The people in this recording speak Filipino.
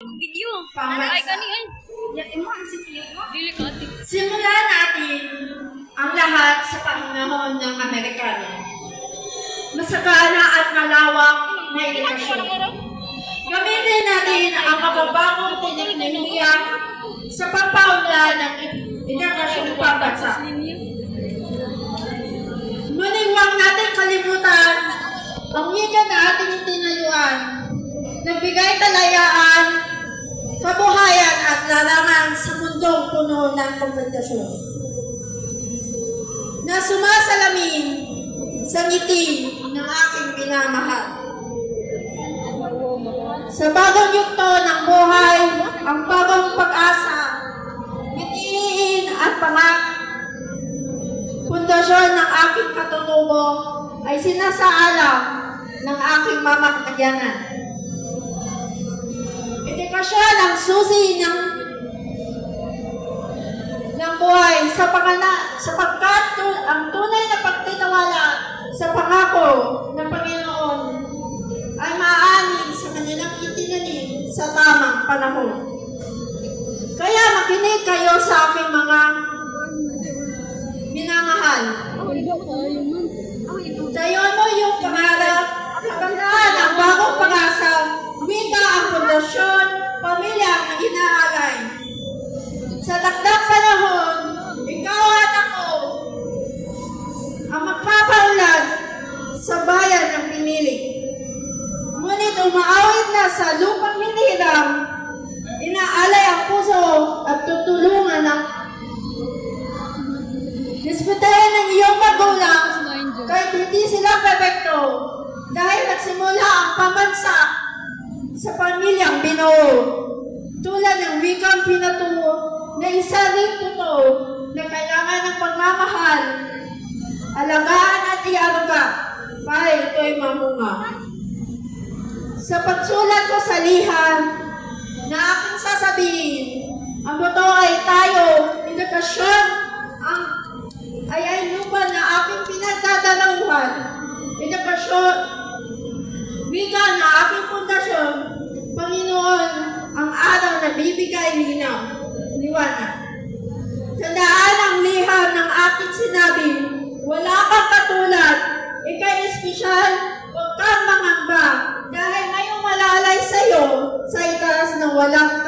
Video. Pambansa. Ay, kanian. Dili. Simulan natin ang lahat sa panahon ng Amerikano. Masagana at malawak na edukasyon. Gamitin natin ang mababagong teknolohiya sa pagpaunlad ng edukasyon pambansa. Ngunit huwag natin kalimutan ang wika na ating tinayuan, nagbigay talayaan, kabuhayan at larangan sa mundong puno ng kompetisyon. Na sumasalamin sa ngiti ng aking minamahal. Sa bagong yugto ng buhay, ang bagong pag-asa, ngitiin at pundasyon ng aking katutubo ay sinasaalang ng aking mamakagyanan. Edukasyon ang susi ng buhay sapagkat ang tunay na pagtitiwala sa pangako ng Panginoon ay maaani sa kanilang itinanim sa tamang panahon. Kaya makinig kayo sa aking mga minamahal. Dayon mo yung pangarap, kapandaan ang bagong pag-asa, wika ang pundasyon, pamilya ang inaalay. Sa dagdag panahon, ikaw at ako ang magpapaunlad sa bayan ng pinili. Ngunit umaawit na sa lupang hinirang, inaalay ang puso at tutulungan ng disputahin ng iyong magulang kahit hindi sila perfecto dahil nagsimula ang pambansa sa pamilyang binuo. Tulad ng wikang pinatungo na isa rin totoo na kailangan ng pagmamahal, alagaan at iaruga para ito'y mamunga. Sa pagsulat ko sa lihan na aking sasabihin, ang buto ay tayo, edukasyon, ay lupa na aking pinagdadalawan, edukasyon, wika na aking pundasyon, Panginoon, ang araw na bibigay liwanag. Tandaan ang liham ng aking sinabi, wala kang katulad, ikay espesyal, huwag kang mangamba, dahil may umalalay sa iyo sa itaas na walang